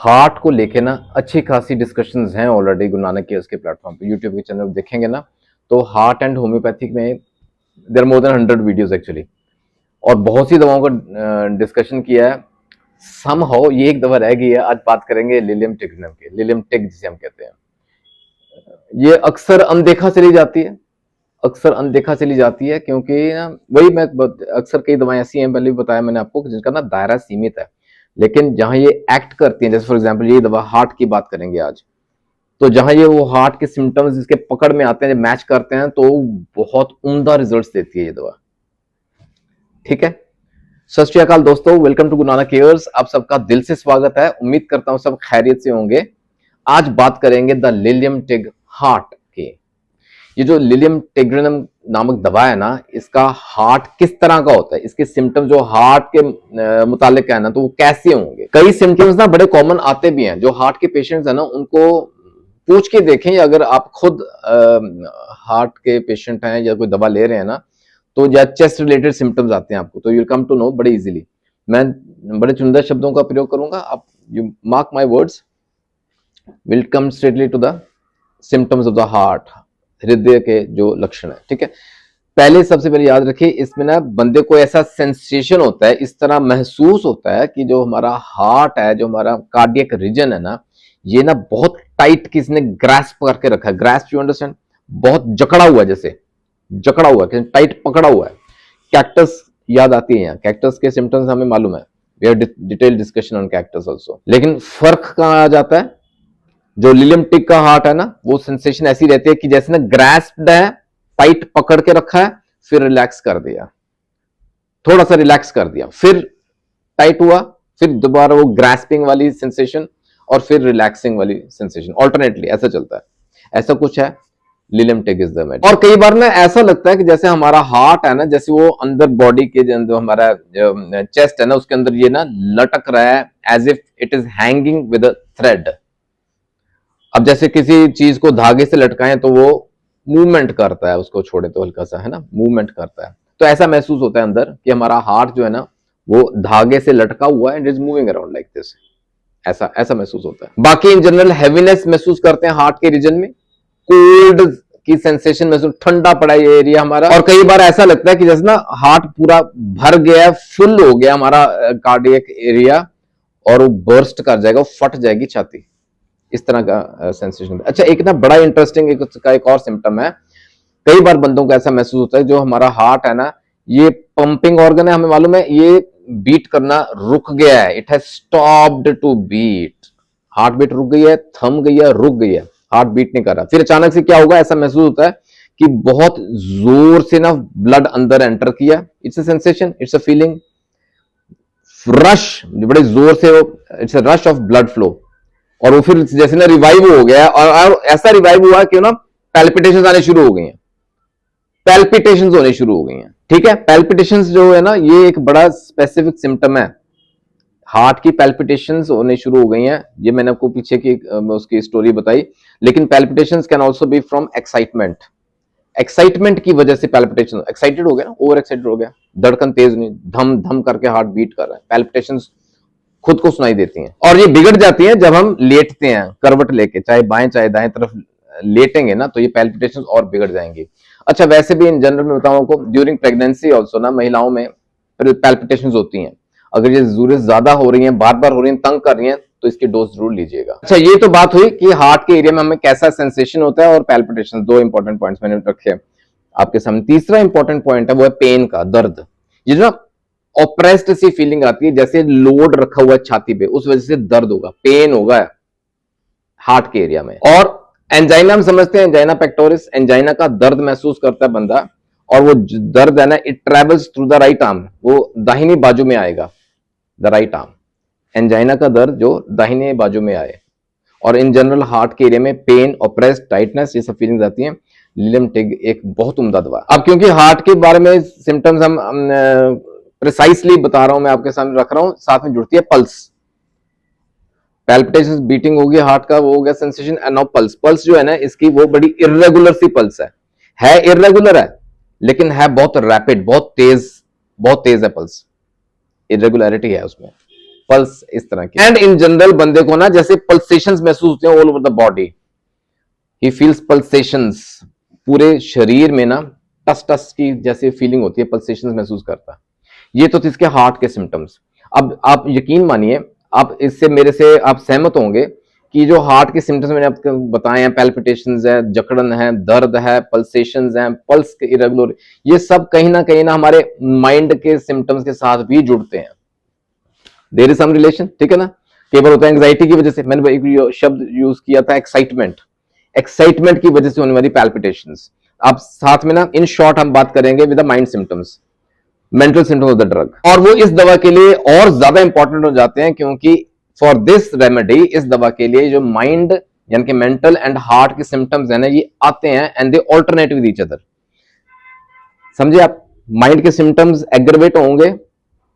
Heart को लेके ना अच्छी खासी डिस्कशंस हैं ऑलरेडी गुरु नानक केयर्स के प्लेटफॉर्म पे, यूट्यूब के चैनल देखेंगे ना तो हार्ट एंड होम्योपैथिक में there more than 100 videos actually, और बहुत सी दवाओं का डिस्कशन किया है। समहाउ ये एक दवा रह गई है, आज बात करेंगे लिलियम टिग्रिनम की, लिलियम टिग जिसे हम कहते हैं। ये अक्सर अनदेखा चली जाती है, अक्सर अनदेखा चली जाती है क्योंकि वही मैं अक्सर कई दवाएं ऐसी हैं, पहले भी बताया मैंने आपको, जिनका ना दायरा सीमित है, लेकिन जहां ये एक्ट करती हैं, जैसे फॉर एग्जांपल ये दवा हार्ट की बात करेंगे आज, तो जहां ये वो हार्ट के सिम्टम्स जिसके पकड़ में आते हैं, जब मैच करते हैं तो बहुत उम्दा रिजल्ट्स देती है ये दवा। ठीक है, सत श्री अकाल दोस्तों, welcome to Guru Nanak cares. आप सबका दिल से स्वागत है, उम्मीद करता हूं सब खैरियत से होंगे। आज बात करेंगे द लिलियम टिग हार्ट की। ये जो लिलियम टिग्रिनम नामक दवा है ना, इसका हार्ट किस तरह का होता है, इसके सिम्टम्स जो हार्ट के मुतालिक है ना, तो वो कैसे होंगे। कई सिम्टम्स ना बड़े कॉमन आते भी हैं, जो हार्ट के पेशेंट्स है ना उनको पूछ के देखें, अगर आप खुद हार्ट के पेशेंट हैं या कोई दवा ले रहे हैं ना, तो या चेस्ट रिलेटेड सिम्टम्स आते हैं आपको, तो यू कम टू नो बड़े इजीली। मैं बड़े चुनिंदा शब्दों का प्रयोग करूंगा, आप you mark my words, will come straightly to the symptoms of the heart, हृदय के जो लक्षण है। ठीक है, पहले सबसे पहले याद रखिए, इसमें ना बंदे को ऐसा सेंसेशन होता है, इस तरह महसूस होता है कि जो हमारा हार्ट है, जो हमारा कार्डियक रीजन है ना, ये ना बहुत टाइट किसने ग्रास्प करके रखा है। ग्रास्प यू अंडरस्टैंड, बहुत जकड़ा हुआ है, जैसे जकड़ा हुआ है, टाइट पकड़ा हुआ है। कैक्टस याद आती है यहाँ, कैक्टस के सिम्टम्स हमें मालूम है, we have detail discussion on cactus also. लेकिन फर्क कहां आ जाता है, जो लिलियम टिग का हार्ट है ना, वो सेंसेशन ऐसी रहती है कि जैसे ना ग्रास्प्ड है, टाइट पकड़ के रखा है, फिर रिलैक्स कर दिया, थोड़ा सा रिलैक्स कर दिया, फिर टाइट हुआ, फिर दोबारा वो ग्रास्पिंग वाली सेंसेशन, और फिर रिलैक्सिंग वाली सेंसेशन, ऑल्टरनेटली ऐसा चलता है। ऐसा कुछ है lilium TIG is the medicine. और कई बार ना ऐसा लगता है कि जैसे हमारा हार्ट है ना, जैसे वो अंदर बॉडी के जो हमारा चेस्ट है ना, उसके अंदर ये ना लटक रहा है, as if it is hanging with a thread. अब जैसे किसी चीज को धागे से लटकाएं तो वो मूवमेंट करता है, उसको छोड़े तो हल्का सा, है ना, मूवमेंट करता है। तो ऐसा महसूस होता है अंदर कि हमारा हार्ट जो है ना, वो धागे से लटका हुआ है, and is moving around like this. ऐसा ऐसा महसूस होता है। बाकी इन जनरल हैवीनेस महसूस करते हैं हार्ट के रीजन में, कोल्ड की सेंसेशन महसूस, ठंडा पड़ा ये एरिया हमारा। और कई बार ऐसा लगता है कि जैसे ना हार्ट पूरा भर गया, फुल हो गया हमारा कार्डियक एरिया, और वो बर्स्ट कर जाएगा, फट जाएगी छाती, इस तरह का सेंसेशन। अच्छा, एक ना बड़ा इंटरेस्टिंग एक और सिम्टम है, कई बार बंदों को ऐसा महसूस होता है, जो हमारा हार्ट है ना, ये पंपिंग ऑर्गन है, हमें मालूम है, ये बीट करना रुक गया है, it has stopped to beat. Heart beat रुक गई है, थम गई है, रुक गई है, हार्ट बीट नहीं कर रहा। फिर अचानक से क्या होगा, ऐसा महसूस होता है कि बहुत जोर से ना ब्लड अंदर एंटर किया, it's a sensation, it's a feeling, rush, बड़े जोर से, it's a rush of blood flow, और वो फिर जैसे ना रिवाइव हो गया, और ऐसा रिवाइव हुआ कि ना पैल्पिटेशंस आने शुरू हो गई हैं, पैल्पिटेशंस होने शुरू हो गई हैं। ठीक है, पैल्पिटेशंस जो है ना, ये एक बड़ा स्पेसिफिक सिम्टम है, हार्ट की पैल्पिटेशंस होने शुरू हो गई हैं। ये मैंने आपको पीछे की उसकी स्टोरी बताई। लेकिन palpitations can also be from excitement, excitement की वजह से पैल्पिटेशन, एक्साइटेड हो गया ना, ओवर एक्साइटेड हो गया, धड़कन तेज नहीं, धम धम करके हार्ट बीट कर रहा है, पैल्पिटेशंस खुद को सुनाई देती हैं। और ये बिगड़ जाती हैं जब हम लेटते हैं, करवट लेके, चाहे बाएं चाहे दाएं तरफ लेटेंगे ना, तो ये पैल्पिटेशंस और बिगड़ जाएंगी। अच्छा, वैसे भी इन जनरल में बताऊं आपको, ड्यूरिंग प्रेगनेंसी ऑल्सो ना महिलाओं में पैल्पिटेशंस होती हैं। अगर ये जरूरत ज्यादा हो रही है, बार बार हो रही है, तंग कर रही है, तो इसकी डोज जरूर लीजिएगा। अच्छा, ये तो बात हुई कि हार्ट के एरिया में हमें कैसा सेंसेशन होता है, और पैल्पिटेशन, दो इंपॉर्टेंट पॉइंट्स मैंने रखे आपके सामने। तीसरा इंपॉर्टेंट पॉइंट है, वो है पेन का, दर्द। ये जो ऑप्रेस्ड सी फीलिंग आती है, जैसे लोड रखा हुआ है छाती पे, उस वजह से दर्द होगा, पेन होगा हार्ट के एरिया में। और एंजाइना हम समझते हैं, एंजाइना पेक्टोरिस, एंजाइना का दर्द महसूस करता है बंदा, और वो दर्द है ना, it travels through the right arm, वो दाहिनी बाजू में आएगा, द राइट आर्म। एंजाइना का दर्द जो दाहिने बाजू में आए, और इन जनरल हार्ट के एरिया में पेन, ऑप्रेस्ड, टाइटनेस, ये सब फीलिंग्स आती हैं। लिलियम टिग एक बहुत उम्दा दवा। अब क्योंकि हार्ट के बारे में सिम्टम्स हम प्रिसाइसली बता रहा हूं, मैं आपके सामने रख रहा हूं, साथ में जुड़ती है पल्स, पैल्पिटेशंस, बीटिंग होगी हार्ट का, वो हो गया sensation, and now pulse. Pulse जो है ना इसकी, वो बड़ी इर्रेगुलर सी पल्स है इर्रेगुलर है, लेकिन है बहुत रैपिड, बहुत तेज है पल्स, इर्रेगुलरिटी है उसमें, पल्स इस तरह की। एंड इन जनरल बंदे को ना जैसे पल्सेशंस महसूस होते हैं all over the body, he feels pulsations, पूरे शरीर में ना टस टस की जैसे फीलिंग होती है, पल्सेशंस महसूस करता है। ये तो इसके हार्ट के सिम्टम्स। अब आप यकीन मानिए, आप इससे मेरे से आप सहमत होंगे कि जो हार्ट के सिम्टम्स मैंने आपको बताए हैं, पैल्पिटेशंस है, जकड़न है, दर्द है, पल्सेशंस हैं, पल्स के इरेगुलर, ये सब कहीं ना हमारे माइंड के सिम्टम्स के साथ भी जुड़ते हैं। देयर इज सम रिलेशन, ठीक है ना। कई बार होता है एंग्जाइटी की वजह से, मैंने एक शब्द यूज किया था एक्साइटमेंट, एक्साइटमेंट की वजह से होने वाली पैल्पिटेशंस। अब साथ में ना इन शॉर्ट हम बात करेंगे with the mind symptoms, mental symptoms of the drug, और वो इस दवा के लिए और ज्यादा इंपॉर्टेंट हो जाते हैं, क्योंकि फॉर दिस रेमेडी, इस दवा के लिए जो माइंड यानी कि मेंटल एंड हार्ट के सिम्टम्स है ना, ये आते हैं and they alternate with each other. समझे आप, माइंड के सिम्टम्स एग्रवेट होंगे,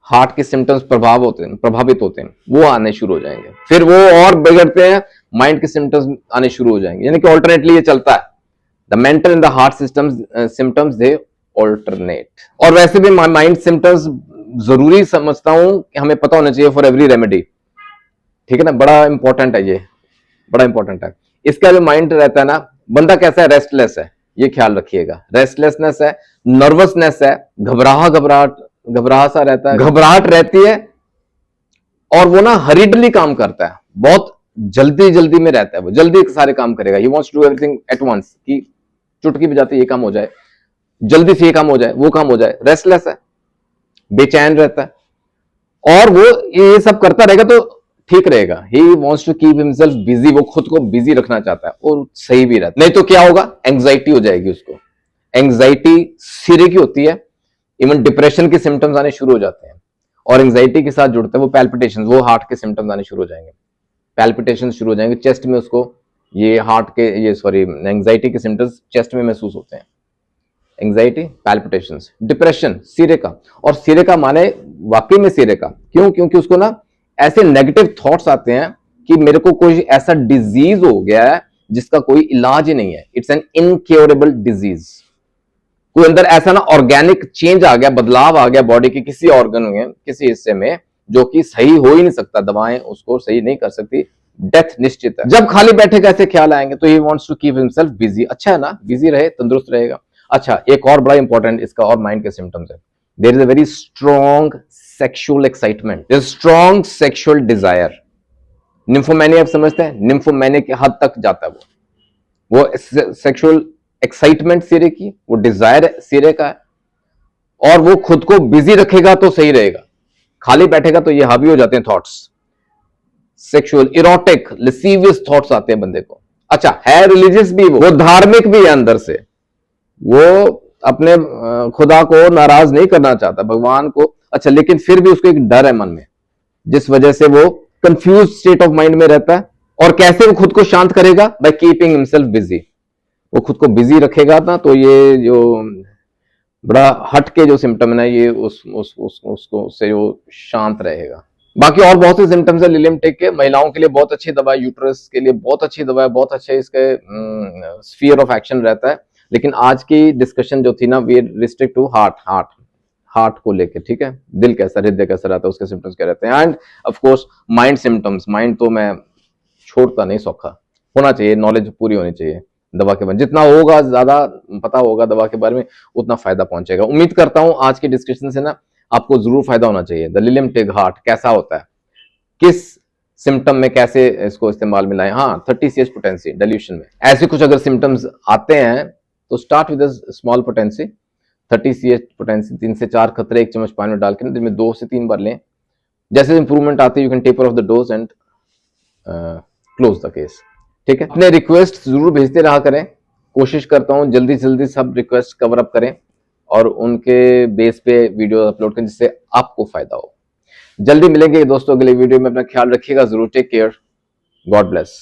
हार्ट के सिम्टम्स प्रभावित होते हैं, वो आने शुरू हो जाएंगे, फिर वो और बिगड़ते हैं, माइंड के सिम्टम्स आने शुरू हो जाएंगे, यानी कि ऑल्टरनेटली ये चलता है। The mental and the heart symptoms they alternate. और वैसे भी माइंड सिम्टम्स जरूरी समझता हूं कि हमें पता होना चाहिए फॉर एवरी रेमेडी, ठीक है ना, बड़ा इंपॉर्टेंट है ये, बड़ा इंपॉर्टेंट है। इसका जो माइंड रहता है ना, बंदा कैसा है, रेस्टलेस है, ये ख्याल रखिएगा, रेस्टलेसनेस है, नर्वसनेस है, घबराहट सा रहता है, घबराहट रहती है, और वो ना हरीडली काम करता है, बहुत जल्दी जल्दी में रहता है, वो जल्दी सारे काम करेगा, he wants to do everything at once, कि चुटकी बजाते ये काम हो जाए, जल्दी से ये काम हो जाए, वो काम हो जाए, रेस्टलेस है, बेचैन रहता है, और वो ये सब करता रहेगा तो ठीक रहेगा। He wants to keep himself busy, वो खुद को बिजी रखना चाहता है, और सही भी रहता है। नहीं तो क्या होगा, एंग्जाइटी हो जाएगी उसको, एंग्जाइटी सिरे की होती है, इवन डिप्रेशन के सिम्टम्स आने शुरू हो जाते हैं, और एंग्जाइटी के साथ जुड़ते हैं वो पैल्पिटेशन, वो हार्ट के सिम्टम्स आने शुरू हो जाएंगे, पैल्पिटेशन शुरू हो जाएंगे चेस्ट में, उसको ये हार्ट के ये सॉरी एंग्जाइटी के सिम्टम्स चेस्ट में महसूस होते हैं, एंग्जाइटी, पैल्पिटेशंस, डिप्रेशन, सिरे का। और सिरे का माने वाकई में सिरे का, क्यों, क्योंकि उसको ना ऐसे नेगेटिव थॉट्स आते हैं कि मेरे को कोई ऐसा डिजीज हो गया है जिसका कोई इलाज ही नहीं है, इट्स एन इनक्योरेबल डिजीज। कोई अंदर ऐसा ना ऑर्गेनिक चेंज आ गया, बदलाव आ गया बॉडी के किसी ऑर्गन में, किसी हिस्से में, जो कि सही हो ही नहीं सकता, दवाएं उसको सही नहीं कर सकती, डेथ निश्चित है। जब खाली बैठे कैसे ख्याल आएंगे, तो he wants to keep himself busy. अच्छा है ना, बिजी रहे, तंदुरुस्त रहेगा। अच्छा, एक और बड़ा इंपॉर्टेंट इसका और माइंड के सिम्टम्स है, there is a very strong sexual excitement, there is strong sexual desire. Nymphomania आप समझते हैं, निम्फोमैनिया की हद तक जाता है वो सेक्सुअल एक्साइटमेंट सिरे की, वो डिजायर सिरे का है, और वो खुद को बिजी रखेगा तो सही रहेगा, खाली बैठेगा तो ये हावी हो जाते हैं थॉट्स, सेक्सुअल इरोटिक लिसीवियस थॉट्स आते हैं बंदे को। अच्छा है रिलीजियस भी, वो धार्मिक भी है अंदर से, वो अपने खुदा को नाराज नहीं करना चाहता, भगवान को, अच्छा, लेकिन फिर भी उसको एक डर है मन में, जिस वजह से वो कंफ्यूज स्टेट ऑफ माइंड में रहता है। और कैसे वो खुद को शांत करेगा, बाय कीपिंग हिमसेल्फ बिजी, वो खुद को बिजी रखेगा ना, तो ये जो बड़ा हट के जो सिम्टम है ना, ये उसको उससे वो शांत रहेगा। बाकी और बहुत से सिम्टम्स है लिलियम टेक के, महिलाओं के लिए बहुत अच्छी दवा है, यूट्रस के लिए बहुत अच्छी दवा है, बहुत अच्छे इसके स्फीयर ऑफ एक्शन रहता है। लेकिन आज की डिस्कशन जो थी ना, वी रिस्ट्रिक्ट टू हार्ट को लेके, ठीक है, दिल कैसा, हृदय कैसा रहता है, उसके सिम्टम्स क्या रहते हैं, end of course mind symptoms. Mind तो मैं छोड़ता नहीं, सौखा होना चाहिए, नॉलेज पूरी होनी चाहिए दवा के बारे में, जितना होगा, ज्यादा पता होगा दवा के बारे में, उतना फायदा पहुंचेगा। उम्मीद करता हूं आज के डिस्कशन से ना आपको जरूर फायदा होना चाहिए। द लिलियम टेक हार्ट कैसा होता है, किस सिम्टम में कैसे इसको इस्तेमाल में लाएं। हाँ, 30 CH पोटेंसी डाइल्यूशन में, ऐसे कुछ अगर सिम्टम्स आते हैं तो start with small potency, 30 CH potency, 3 से 4 खतरे 1 चम्मच पानी में डाल के दिन में 2 से 3 बार लें। जैसे इंप्रूवमेंट आती है, you can taper of the dose and close the case, ठीक है। अपने रिक्वेस्ट जरूर भेजते रहा करें, कोशिश करता हूं जल्दी से जल्दी सब रिक्वेस्ट कवर अप करें और उनके बेस पे वीडियो अपलोड करें, जिससे आपको फायदा हो। जल्दी मिलेंगे दोस्तों अगले वीडियो में, अपना ख्याल रखिएगा जरूर, टेक केयर, गॉड ब्लेस।